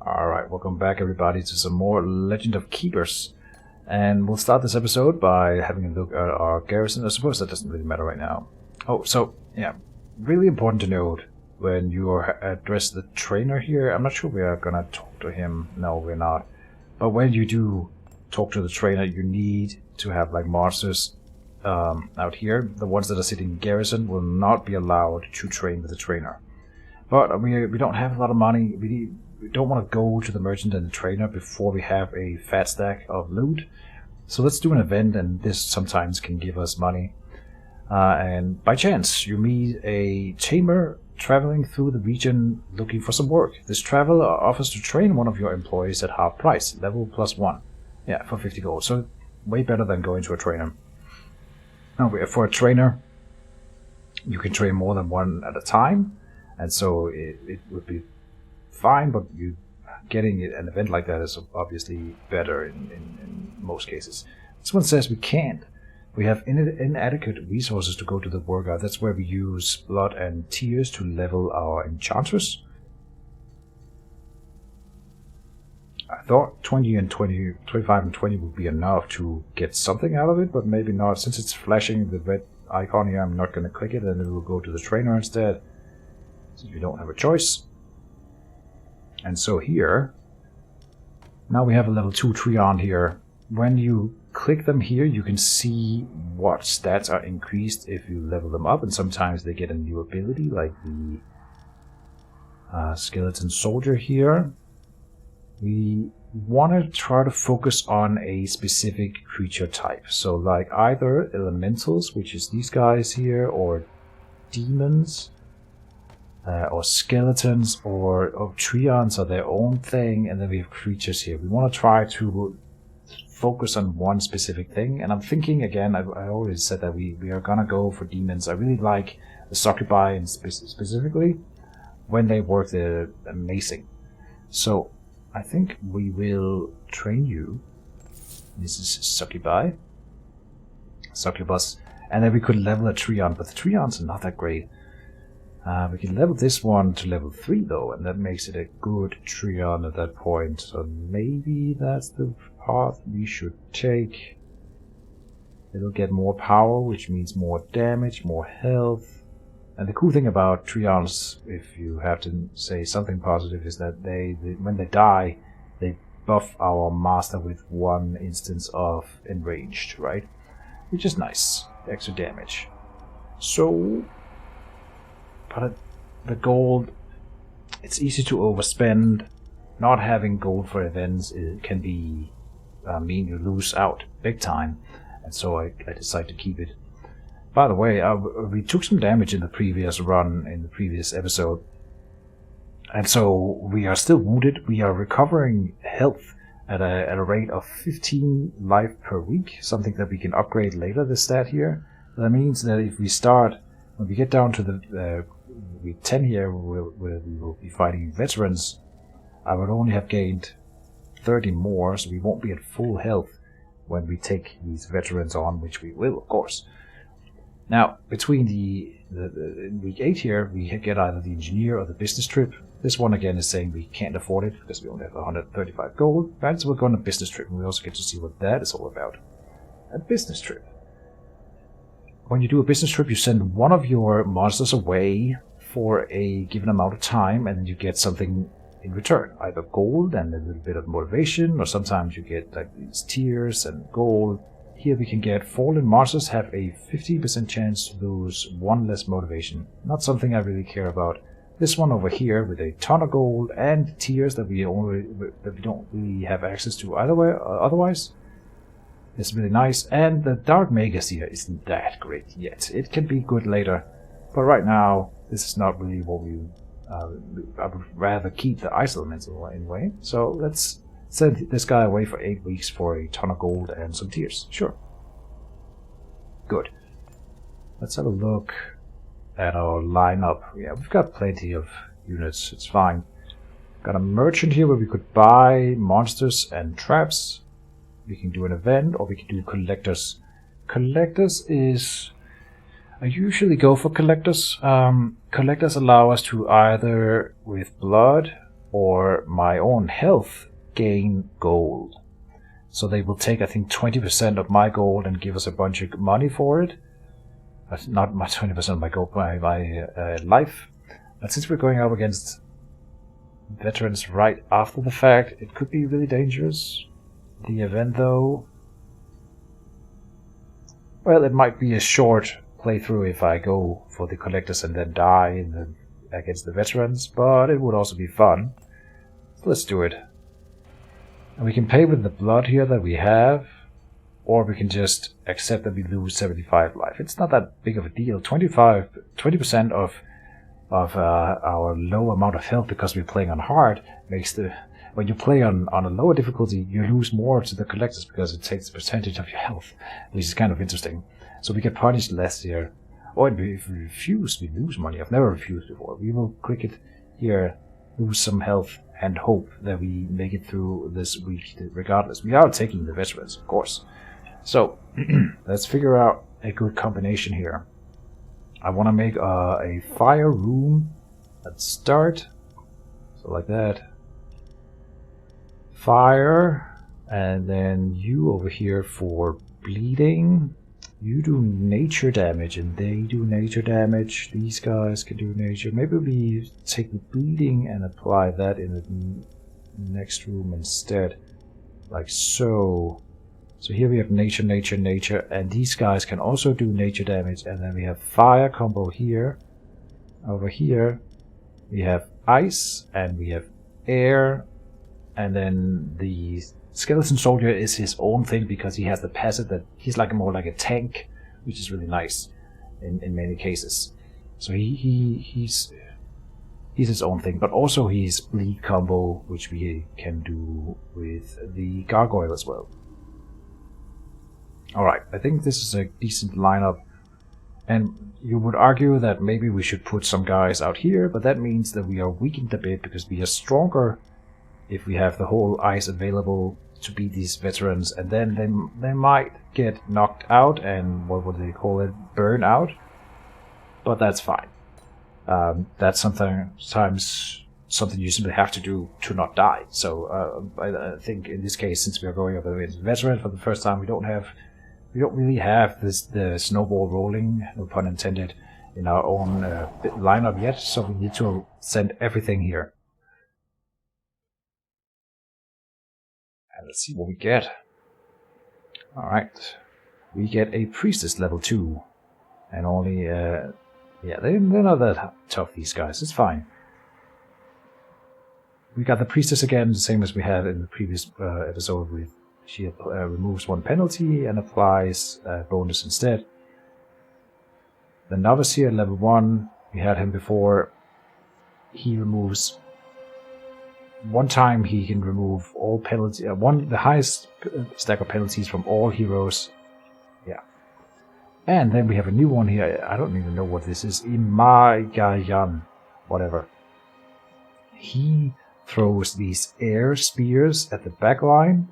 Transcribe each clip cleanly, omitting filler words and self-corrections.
Alright, welcome back everybody to some more Legend of Keepers. And we'll start this episode by having a look at our garrison. I suppose that doesn't really matter right now. Oh, so, yeah, really important to note when you address the trainer here. I'm not sure we are gonna talk to him. No, we're not. But when you do talk to the trainer, you need to have like monsters out here. The ones that are sitting in garrison will not be allowed to train with the trainer. But we don't have a lot of money. We don't want to go to the merchant and the trainer before we have a fat stack of loot. So let's do an event, and this sometimes can give us money. And by chance, you meet a tamer traveling through the region looking for some work. This traveler offers to train one of your employees at half price, level +1. Yeah, for 50 gold. So way better than going to a trainer. Now, for a trainer, you can train more than one at a time. And so it would be fine, but you getting an event like that is obviously better in most cases. This one says we can't. We have inadequate resources to go to the workout. That's where we use blood and tears to level our Enchantress. I thought 25 and 20 would be enough to get something out of it, but maybe not. Since it's flashing the red icon here, I'm not going to click it, and it will go to the trainer instead. So you don't have a choice. And so here, now we have a level 2 Treant here. When you click them here, you can see what stats are increased if you level them up, and sometimes they get a new ability, like the Skeleton Soldier here. We want to try to focus on a specific creature type. So like either elementals, which is these guys here, or demons, or skeletons, or treants are their own thing, and then we have creatures here. We want to try to focus on one specific thing, and I'm thinking again, I already said that we are gonna go for demons. I really like the succubi, and specifically when they work, they're amazing. So I think we will train you. This is succubi, succubus, and then we could level a treant, but the treants are not that great. We can level this one to level 3 though, and that makes it a good treant at that point. So maybe that's the path we should take. It'll get more power, which means more damage, more health. And the cool thing about treants, if you have to say something positive, is that when they die, they buff our master with 1 instance of enraged, right? Which is nice. Extra damage. So, but the gold, it's easy to overspend. Not having gold for events can be mean you lose out big time, and so I decided to keep it. By the way, we took some damage in the previous run, in the previous episode, and so we are still wounded. We are recovering health at a rate of 15 life per week, something that we can upgrade later, this stat here. That means that if we start, when we get down to the week 10 here, where we will be fighting veterans, I would only have gained 30 more, so we won't be at full health when we take these veterans on, which we will, of course. Now, between in week 8 here, we get either the engineer or the business trip. This one again is saying we can't afford it because we only have 135 gold. Right, so we're going on a business trip, and we also get to see what that is all about. A business trip. When you do a business trip, you send one of your monsters away for a given amount of time, and then you get something in return. Either gold and a little bit of motivation, or sometimes you get like these tears and gold. Here we can get fallen monsters have a 50% chance to lose 1 less motivation. Not something I really care about. This one over here with a ton of gold and tears that we don't really have access to otherwise. It's really nice, and the Dark Magus here isn't that great yet. It can be good later, but right now this is not really what we. I would rather keep the Ice Elemental anyway. So let's send this guy away for 8 weeks for a ton of gold and some tears. Sure. Good. Let's have a look at our lineup. Yeah, we've got plenty of units. It's fine. Got a merchant here where we could buy monsters and traps. We can do an event, or we can do collectors. Collectors is... I usually go for collectors. Collectors allow us to either, with blood, or my own health gain gold. So they will take, I think, 20% of my gold and give us a bunch of money for it. That's not my 20% of my gold, my life. And since we're going up against veterans right after the fact, it could be really dangerous. The event, though, well, it might be a short playthrough if I go for the collectors and then die against the veterans, but it would also be fun. So let's do it. And we can pay with the blood here that we have, or we can just accept that we lose 75 life. It's not that big of a deal. 20% of our low amount of health because we're playing on hard makes when you play on a lower difficulty, you lose more to the collectors because it takes a percentage of your health, which is kind of interesting. So we get punished less here. Or if we refuse, we lose money. I've never refused before. We will click it here, lose some health, and hope that we make it through this week regardless. We are taking the veterans, of course. So, let's figure out a good combination here. I want to make a fire room at start. So like that. Fire, and then you over here for bleeding. You do nature damage, and they do nature damage. These guys can do nature. Maybe we take the bleeding and apply that in the next room instead. Like so. So here we have nature, nature, nature, and these guys can also do nature damage. And then we have fire combo here. Over here we have ice, and we have air. And then the skeleton soldier is his own thing because he has the passive that he's like more like a tank, which is really nice in many cases. So he's his own thing, but also he's bleed combo, which we can do with the gargoyle as well. Alright, I think this is a decent lineup. And you would argue that maybe we should put some guys out here, but that means that we are weakened a bit because we are stronger if we have the whole ice available to beat these veterans, and then they might get knocked out and what would they call it, burn out, but that's fine. That's sometimes something you simply have to do to not die. So I think in this case, since we are going up against veterans for the first time, we don't really have the snowball rolling, no pun intended, in our own lineup yet, so we need to send everything here. And let's see what we get. Alright. We get a priestess level 2. And only, yeah, they're not that tough, these guys. It's fine. We got the priestess again, the same as we had in the previous episode with she removes one penalty and applies a bonus instead. The novice here, level 1, we had him before. He removes one time he can remove all penalties, the highest stack of penalties from all heroes. Yeah. And then we have a new one here. I don't even know what this is. Imagayan. Whatever. He throws these air spears at the back line.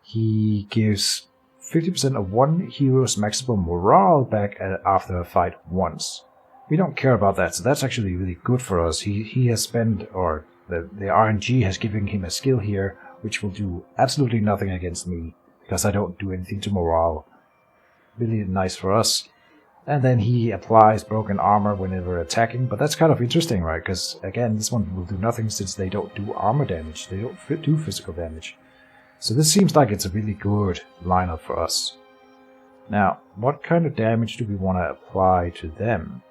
He gives 50% of one hero's maximum morale back after a fight once. We don't care about that, so that's actually really good for us. He has spent, or the RNG has given him a skill here, which will do absolutely nothing against me, because I don't do anything to morale. Really nice for us. And then he applies broken armor whenever attacking, but that's kind of interesting, right? Because, again, this one will do nothing since they don't do armor damage. They don't do physical damage. So this seems like it's a really good lineup for us. Now, what kind of damage do we want to apply to them?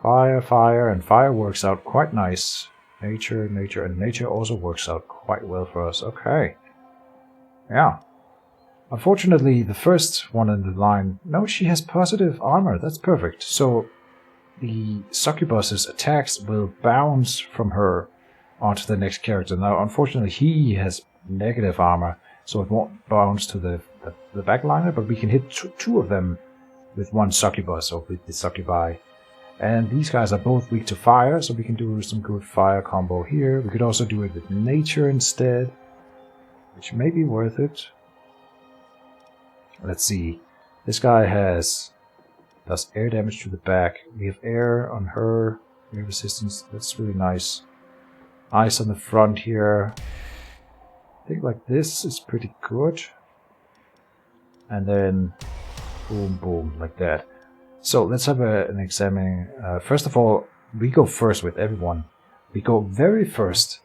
Fire, and fire works out quite nice. Nature, and nature also works out quite well for us. Okay. Yeah. Unfortunately, the first one in the line... No, she has positive armor. That's perfect. So, the succubus's attacks will bounce from her onto the next character. Now, unfortunately, he has negative armor, so it won't bounce to the backliner, but we can hit two of them with one succubus, or with the succubi. And these guys are both weak to fire, so we can do some good fire combo here. We could also do it with nature instead, which may be worth it. Let's see. This guy does air damage to the back. We have air on her, air resistance. That's really nice. Ice on the front here. I think like this is pretty good. And then boom, boom, like that. So let's have an examining. First of all, we go first with everyone. We go very first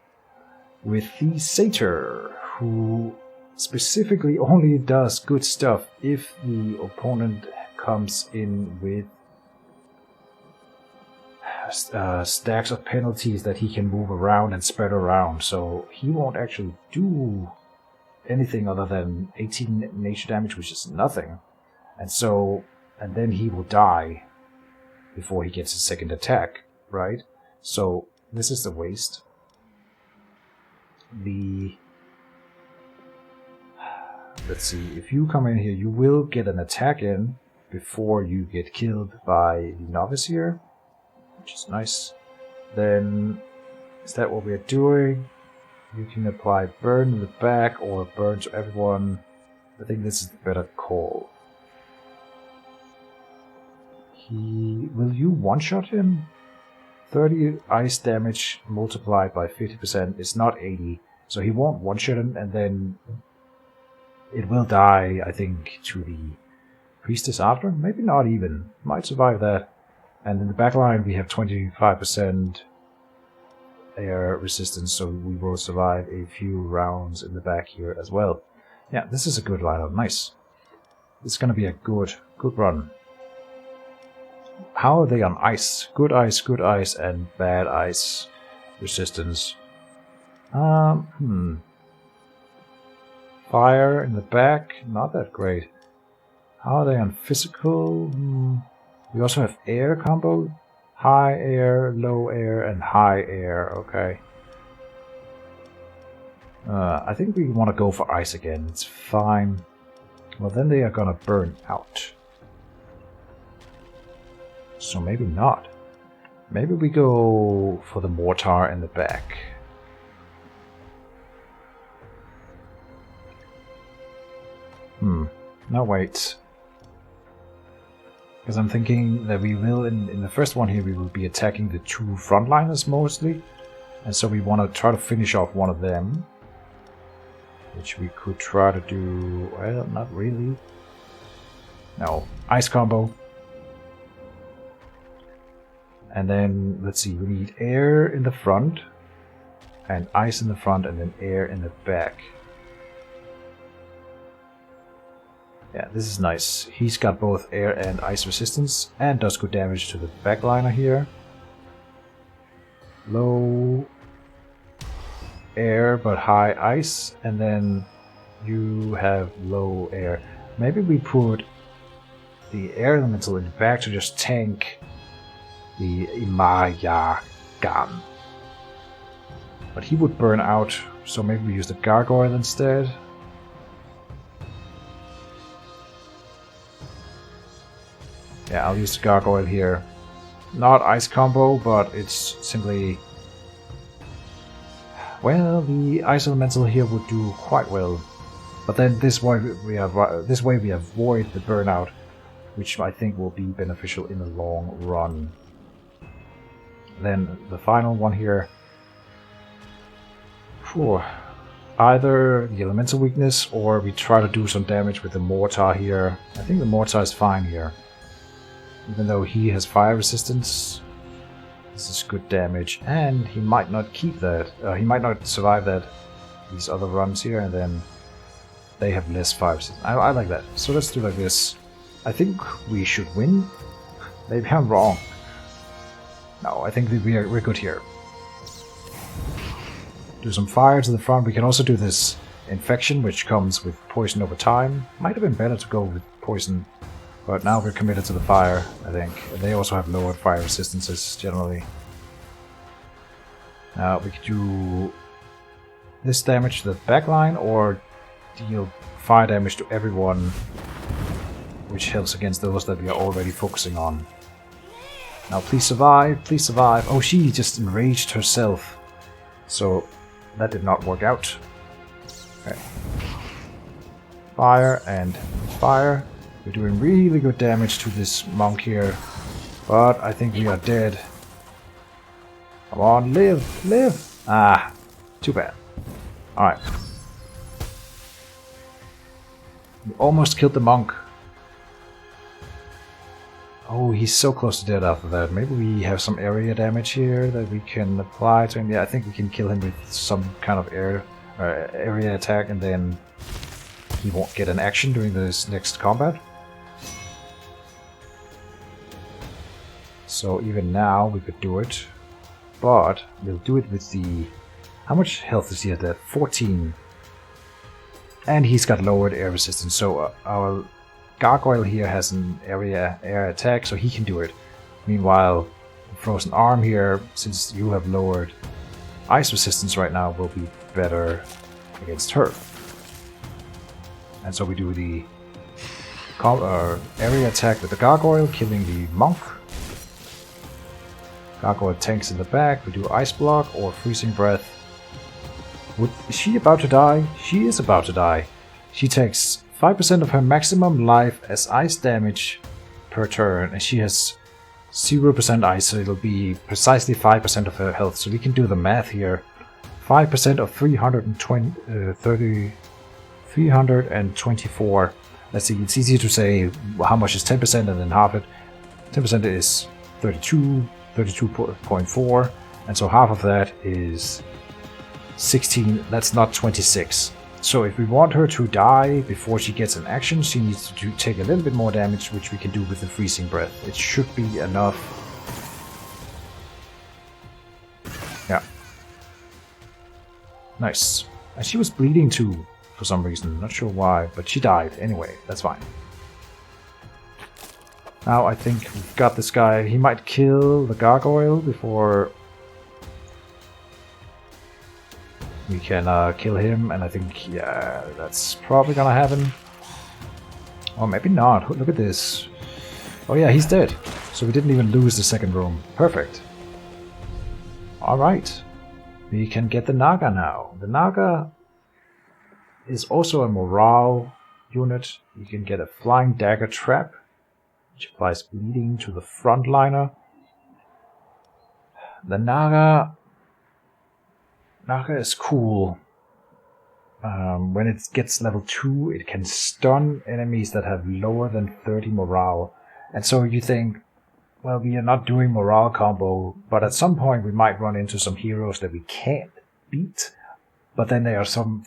with the Satyr, who specifically only does good stuff if the opponent comes in with stacks of penalties that he can move around and spread around. So he won't actually do anything other than 18 nature damage, which is nothing. And then he will die before he gets his second attack, right? So this is the waste. Let's see, if you come in here, you will get an attack in before you get killed by the novice here, which is nice. Then, is that what we're doing? You can apply burn in the back or burn to everyone. I think this is the better call. Will you one-shot him? 30 ice damage multiplied by 50% is not 80, so he won't one-shot him, and then it will die, I think, to the priestess after. Maybe not even. Might survive that. And in the backline we have 25% air resistance, so we will survive a few rounds in the back here as well. Yeah, this is a good lineup. Nice. This is going to be a good run. How are they on ice? Good ice, and bad ice resistance. Fire in the back, not that great. How are they on physical? We also have air combo. High air, low air, and high air. Okay. I think we want to go for ice again. It's fine. Well, then they are gonna burn out. So maybe not. Maybe we go for the mortar in the back. No, wait. Because I'm thinking that we will, in the first one here, we will be attacking the two frontliners mostly. And so we want to try to finish off one of them. Which we could try to do, well, not really. No, ice combo. And then, let's see, we need air in the front, and ice in the front, and then air in the back. Yeah, this is nice. He's got both air and ice resistance, and does good damage to the backliner here. Low air, but high ice, and then you have low air. Maybe we put the air elemental in the back to just tank the Imaya gun. But he would burn out, so maybe we use the gargoyle instead. Yeah, I'll use the gargoyle here. Not ice combo, but it's simply... Well, the ice elemental here would do quite well. But then this way we avoid the burnout, which I think will be beneficial in the long run. Then the final one here. Either the elemental weakness, or we try to do some damage with the mortar here. I think the mortar is fine here. Even though he has fire resistance, this is good damage. And he might not keep that. He might not survive that. These other runs here, and then they have less fire resistance. I like that. So let's do like this. I think we should win. Maybe I'm wrong. No, I think we're good here. Do some fire to the front. We can also do this infection, which comes with poison over time. Might have been better to go with poison, but now we're committed to the fire, I think. And they also have lower fire resistances, generally. Now, we could do this damage to the backline, or deal fire damage to everyone, which helps against those that we are already focusing on. Now please survive, please survive. Oh, she just enraged herself. So that did not work out. Okay. Fire and fire. We're doing really good damage to this monk here. But I think we are dead. Come on, live, live! Ah, too bad. Alright. We almost killed the monk. Oh, he's so close to death after that. Maybe we have some area damage here that we can apply to him. Yeah, I think we can kill him with some kind of area attack, and then he won't get an action during this next combat. So even now we could do it, but we'll do it with the... How much health is he at that? 14. And he's got lowered air resistance, so our gargoyle here has an air attack, so he can do it. Meanwhile, the frozen arm here, since you have lowered ice resistance right now, will be better against her. And so we do the area attack with the gargoyle, killing the monk. Gargoyle tanks in the back. We do ice block or freezing breath. Is she about to die? She is about to die. She takes 5% of her maximum life as ice damage per turn, and she has 0% ice, so it'll be precisely 5% of her health. So we can do the math here. 5% of 324. Let's see, it's easier to say how much is 10% and then half it. 10% is 32.4, and so half of that is 16. That's not 26. So if we want her to die before she gets an action, she needs to take a little bit more damage, which we can do with the freezing breath. It should be enough. Yeah. Nice. And she was bleeding too, for some reason. Not sure why, but she died. Anyway, that's fine. Now I think we've got this guy. He might kill the gargoyle before we can kill him, and I think, yeah, that's probably gonna happen. Or maybe not. Look at this. Oh yeah, he's dead. So we didn't even lose the second room. Perfect. Alright. We can get the Naga now. The Naga is also a morale unit. You can get a flying dagger trap, which applies bleeding to the frontliner. The Naga is cool. When it gets level 2, it can stun enemies that have lower than 30 morale. And so you think, well, we are not doing morale combo, but at some point we might run into some heroes that we can't beat. But then there are some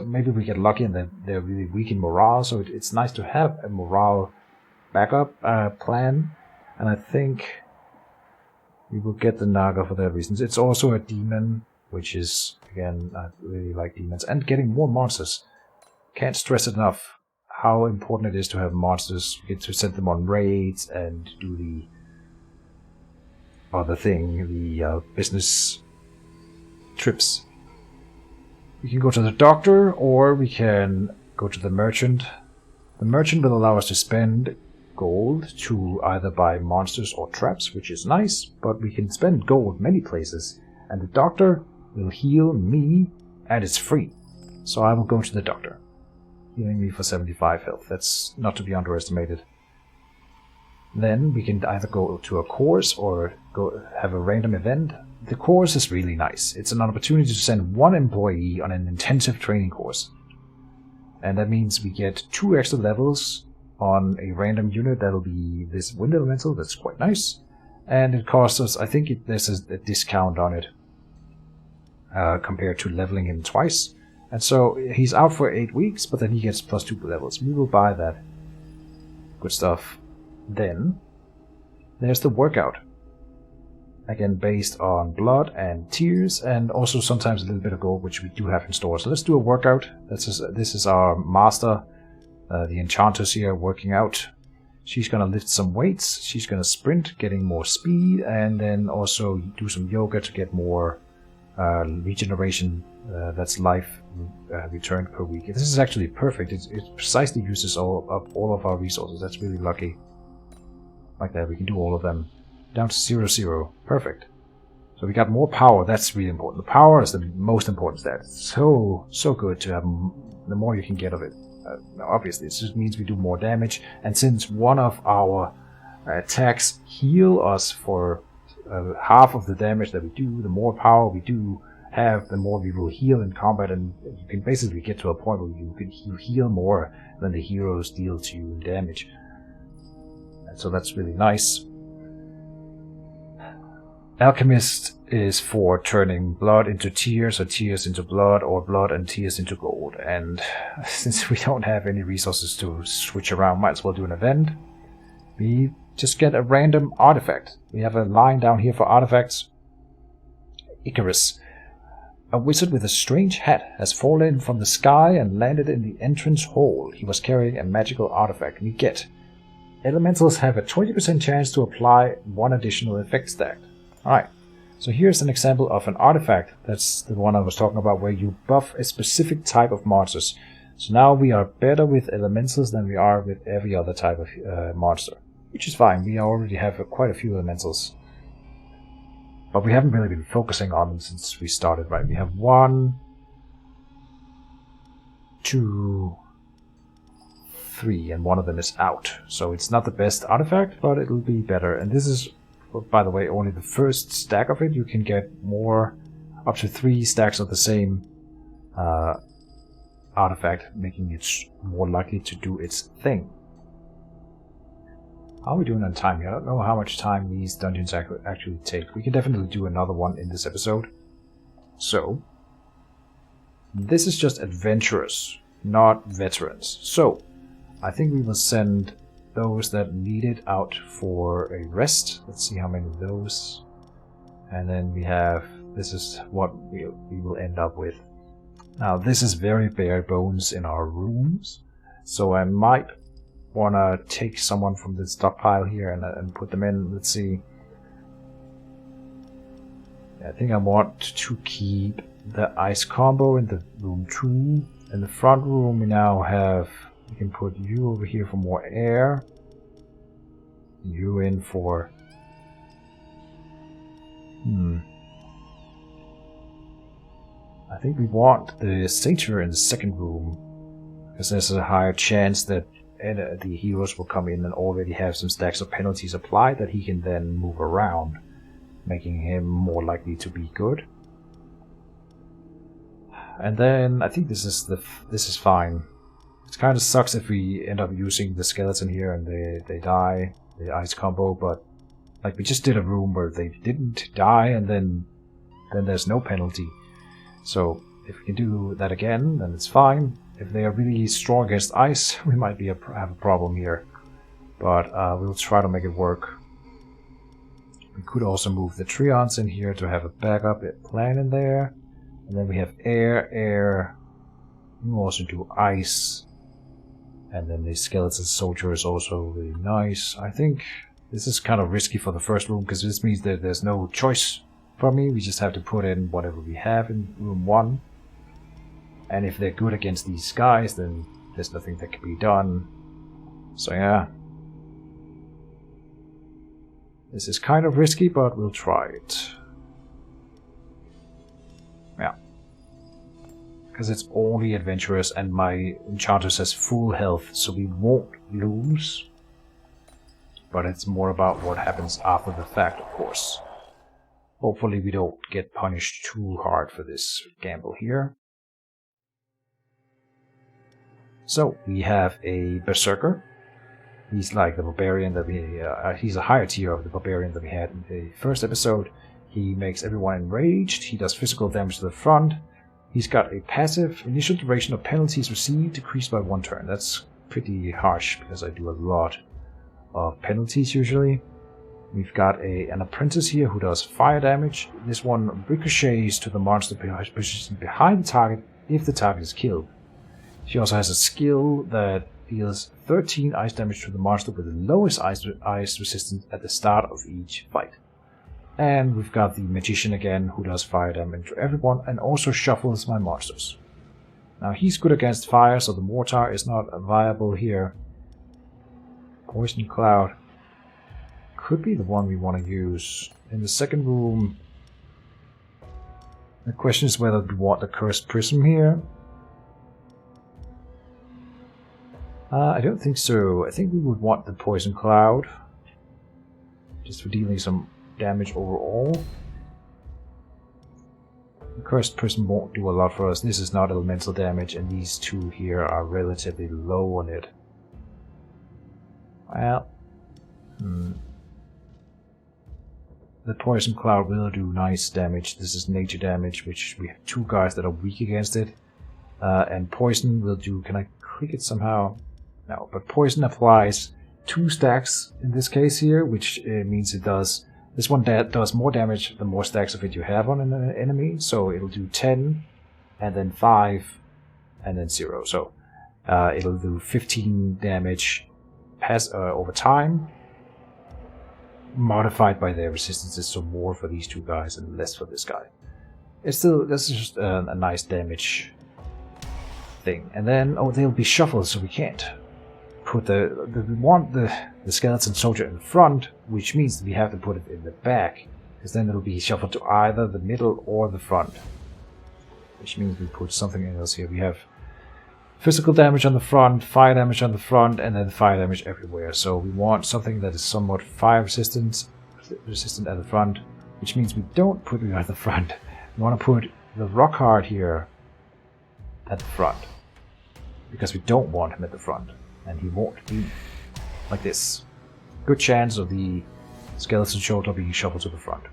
maybe we get lucky and then they're really weak in morale, so it's nice to have a morale backup plan. And I think we will get the Naga for that reason. It's also a demon, which is, again, I really like demons. And getting more monsters. Can't stress it enough how important it is to have monsters. We get to send them on raids and do the other thing, the business trips. We can go to the doctor, or we can go to the merchant. The merchant will allow us to spend gold to either buy monsters or traps, which is nice, but we can spend gold many places. And the doctor will heal me, and it's free. So I will go to the doctor, healing me for 75 health. That's not to be underestimated. Then we can either go to a course or go have a random event. The course is really nice. It's an opportunity to send one employee on an intensive training course. And that means we get 2 extra levels on a random unit. That'll be this wind elemental. That's quite nice. And it costs us, I think there's a discount on it compared to leveling him twice. And so he's out for 8 weeks, but then he gets +2 levels. We will buy that. Good stuff. Then there's the workout. Again, based on blood and tears, and also sometimes a little bit of gold, which we do have in store. So let's do a workout. This is our master, the Enchantress here, working out. She's going to lift some weights. She's going to sprint, getting more speed, and then also do some yoga to get more regeneration. That's life returned per week. This is actually perfect. It precisely uses all of our resources. That's really lucky. Like that, we can do all of them. Down to 0-0. Perfect. So we got more power. That's really important. The power is the most important stat. It's so good to have the more you can get of it. Obviously, it just means we do more damage. And since one of our attacks heal us for half of the damage that we do, the more power we do, have, the more we will heal in combat, and you can basically get to a point where you heal more than the heroes deal to you in damage. And so that's really nice. Alchemist is for turning blood into tears, or tears into blood, or blood and tears into gold. And since we don't have any resources to switch around, might as well do an event. We just get a random artifact. We have a line down here for artifacts. Icarus. A wizard with a strange hat has fallen from the sky and landed in the entrance hall. He was carrying a magical artifact. We get elementals have a 20% chance to apply one additional effect stack. Alright, so here's an example of an artifact. That's the one I was talking about, where you buff a specific type of monsters. So now we are better with elementals than we are with every other type of monster. Which is fine, we already have quite a few elementals. But we haven't really been focusing on them since we started, right? We have 1, 2, 3, and one of them is out. So it's not the best artifact, but it'll be better. And this is, by the way, only the first stack of it. You can get more, up to 3 stacks of the same artifact, making it more likely to do its thing. How are we doing on time here? I don't know how much time these dungeons actually take. We can definitely do another one in this episode. So, this is just adventurers, not veterans. So, I think we will send those that need it out for a rest. Let's see how many of those. And then we have, this is what we will end up with. Now, this is very bare bones in our rooms. So I might want to take someone from the stockpile here and put them in. Let's see. I think I want to keep the ice combo in the room 2. In the front room we now have, we can put you over here for more air. You in for... I think we want the satyr in the second room, because there's a higher chance that the heroes will come in and already have some stacks of penalties applied that he can then move around, making him more likely to be good. And then I think this is fine. It kind of sucks if we end up using the skeleton here and they die, the ice combo, but like we just did a room where they didn't die and then there's no penalty. So if we can do that again, then it's fine. If they are really strong against ice, we might have a problem here. But we'll try to make it work. We could also move the Treants in here to have a backup plan in there. And then we have air. We will also do ice. And then the skeleton soldier is also really nice. I think this is kind of risky for the first room, because this means that there's no choice for me. We just have to put in whatever we have in room 1. And if they're good against these guys, then there's nothing that can be done. So yeah. This is kind of risky, but we'll try it. Yeah. Because it's only adventurers and my Enchantress has full health, so we won't lose. But it's more about what happens after the fact, of course. Hopefully we don't get punished too hard for this gamble here. So, we have a Berserker. He's like the barbarian that he's a higher tier of the barbarian that we had in the first episode. He makes everyone enraged. He does physical damage to the front. He's got a passive. Initial duration of penalties received decreased by 1 turn. That's pretty harsh because I do a lot of penalties usually. We've got an apprentice here who does fire damage. This one ricochets to the monster position behind the target if the target is killed. She also has a skill that deals 13 ice damage to the monster with the lowest ice resistance at the start of each fight. And we've got the magician again, who does fire damage to everyone and also shuffles my monsters. Now he's good against fire, so the mortar is not viable here. Poison cloud could be the one we want to use. In the second room, the question is whether we want the cursed prism here. I don't think so. I think we would want the poison cloud, just for dealing some damage overall. The Cursed Prism won't do a lot for us. This is not elemental damage, and these two here are relatively low on it. Well, the Poison Cloud will do nice damage. This is nature damage, which we have two guys that are weak against it. And Poison will do... Can I click it somehow? No, but Poison applies 2 stacks in this case here, which means it does... This one does more damage the more stacks of it you have on an enemy. So it'll do 10, and then 5, and then 0. So it'll do 15 damage over time, modified by their resistances, so more for these two guys and less for this guy. It's still, this is just a nice damage thing. And then, oh, they'll be shuffled, so we can't put we want the skeleton soldier in front, which means that we have to put it in the back, because then it'll be shuffled to either the middle or the front. Which means we put something else here. We have physical damage on the front, fire damage on the front, and then fire damage everywhere. So we want something that is somewhat fire resistant at the front, which means we don't put it at the front. We want to put the rock hard here at the front, because we don't want him at the front, and he won't be like this. Good chance of the skeleton shoulder being shuffled to the front.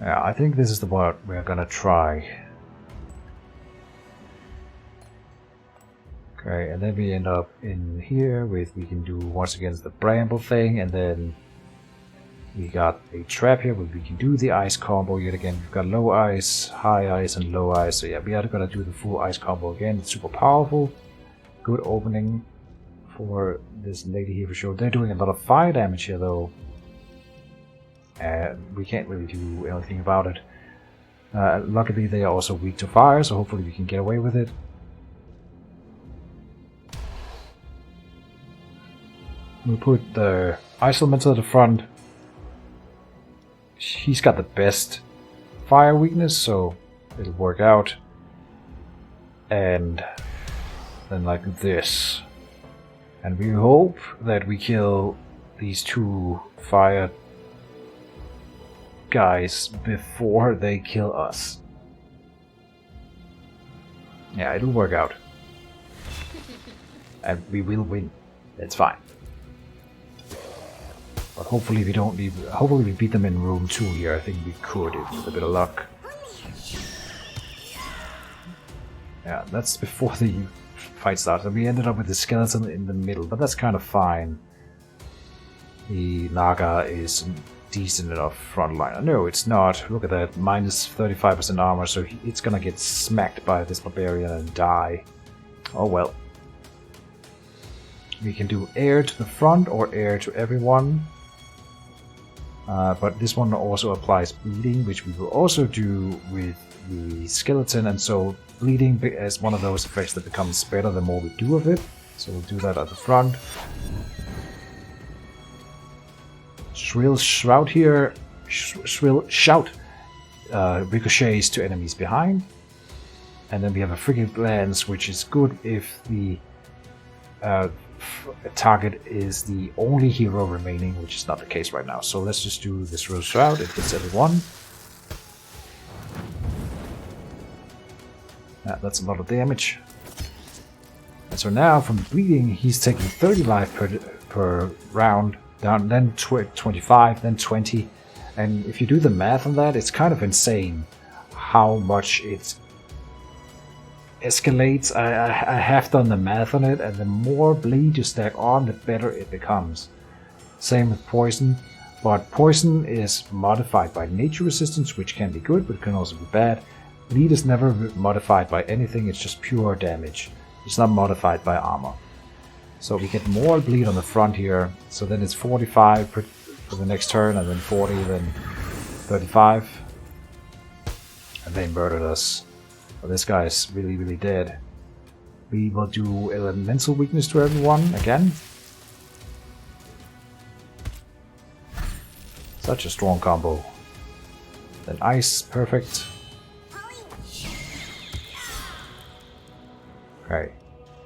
Yeah, I think this is the part we're gonna try. Okay, and then we end up in here with, we can do once again the bramble thing, and then we got a trap here where we can do the ice combo yet again. We've got low ice, high ice, and low ice. So yeah, we are gonna do the full ice combo again. It's super powerful. Good opening for this lady here for sure. They're doing a lot of fire damage here though. And we can't really do anything about it. Luckily they are also weak to fire, so hopefully we can get away with it. We'll put the ice elemental at the front. He's got the best fire weakness, so it'll work out. And then like this. And we hope that we kill these two fire guys before they kill us. Yeah, it'll work out. And we will win. It's fine. But hopefully we don't leave. Hopefully we beat them in room 2 here. I think we could with a bit of luck. Yeah, that's before the fight started. We ended up with the skeleton in the middle, but that's kind of fine. The Naga is decent enough frontliner. No, it's not. Look at that, minus 35% armor, so it's gonna get smacked by this barbarian and die. Oh well. We can do air to the front or air to everyone. But this one also applies bleeding, which we will also do with the skeleton, and so bleeding is one of those effects that becomes better the more we do of it. So we'll do that at the front. Shrill Shout here. Shrill Shout ricochets to enemies behind. And then we have a Frigate Lance, which is good if the target is the only hero remaining, which is not the case right now. So let's just do this Shrill Shout. It hits everyone. That's a lot of damage. And so now from bleeding, he's taking 30 life per round. Down, then 25, then 20. And if you do the math on that, it's kind of insane how much it escalates. I have done the math on it, and the more bleed you stack on, the better it becomes. Same with poison, but poison is modified by nature resistance, which can be good, but it can also be bad. Bleed is never modified by anything, it's just pure damage. It's not modified by armor. So we get more bleed on the front here, so then it's 45 for the next turn, and then 40, then 35. And they murdered us. Well, this guy is really, really dead. We will do elemental weakness to everyone again. Such a strong combo. Then ice, perfect. Okay.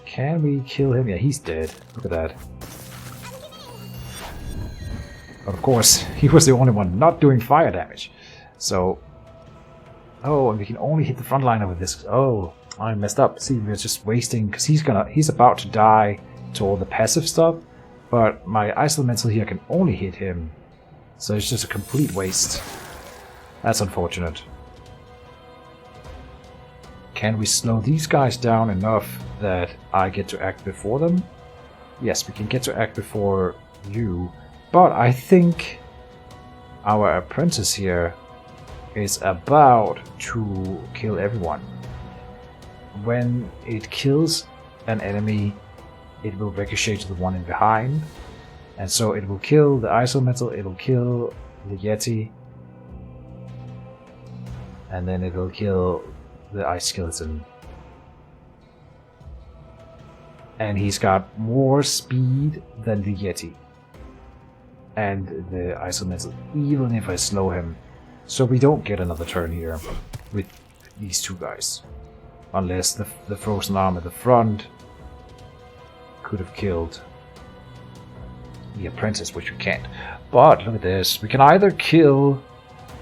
Can we kill him? Yeah, he's dead. Look at that. But of course, he was the only one not doing fire damage. So... Oh, and we can only hit the frontliner with this. Oh, I messed up. See, we're just wasting... Because he's about to die to all the passive stuff. But my Ice Elemental here can only hit him. So it's just a complete waste. That's unfortunate. Can we slow these guys down enough that I get to act before them? Yes, we can get to act before you. But I think our apprentice here is about to kill everyone. When it kills an enemy, it will ricochet to the one in behind. And so it will kill the Ice Elemental, it will kill the Yeti. And then it will kill the Ice Skeleton. And he's got more speed than the Yeti. And the Ice Elemental, even if I slow him. So we don't get another turn here with these two guys. Unless the frozen arm at the front could have killed the apprentice, which we can't. But look at this. We can either kill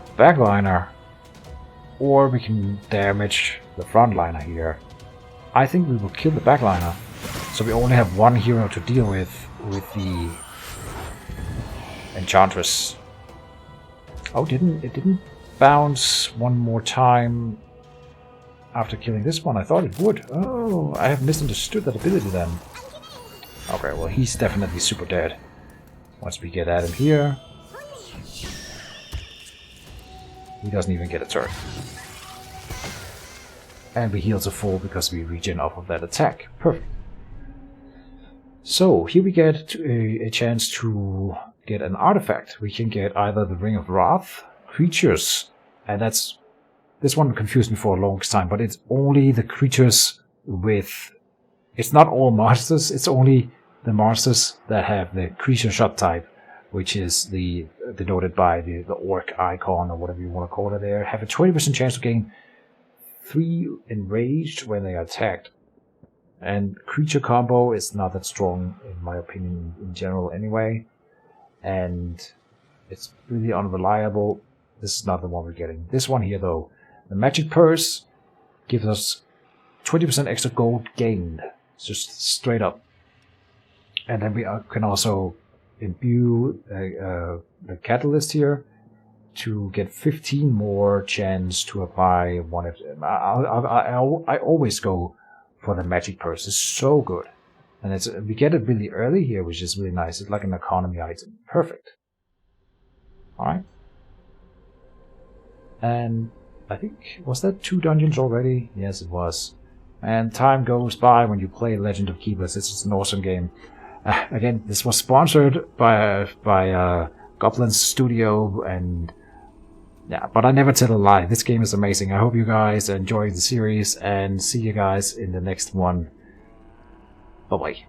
the backliner or we can damage the frontliner here. I think we will kill the backliner. So we only have one hero to deal with the Enchantress. Oh, it didn't bounce one more time after killing this one. I thought it would. Oh, I have misunderstood that ability then. Okay, well, he's definitely super dead. Once we get at him here, he doesn't even get a turn. And we heal to full because we regen off of that attack. Perfect. So, here we get a chance to get an artifact. We can get either the Ring of Wrath, creatures, and this one confused me for a long time, but it's only the creatures with... It's not all monsters, it's only the monsters that have the creature shot type, which is denoted by the orc icon or whatever you want to call it there, have a 20% chance to gain 3 enraged when they are attacked. And creature combo is not that strong in my opinion in general anyway. And it's really unreliable. This is not the one we're getting. This one here though. The Magic Purse gives us 20% extra gold gained. It's just straight up. And then we can also imbue the Catalyst here to get 15 more chance to apply one of them. I always go for the Magic Purse. It's so good. And we get it really early here, which is really nice. It's like an economy item. Perfect. Alright. And I think, was that 2 dungeons already? Yes, it was. And time goes by when you play Legend of Keebless. It's just an awesome game. Again, this was sponsored by Goblin Studio, and yeah, but I never tell a lie. This game is amazing. I hope you guys enjoy the series, and see you guys in the next one. Bye-bye.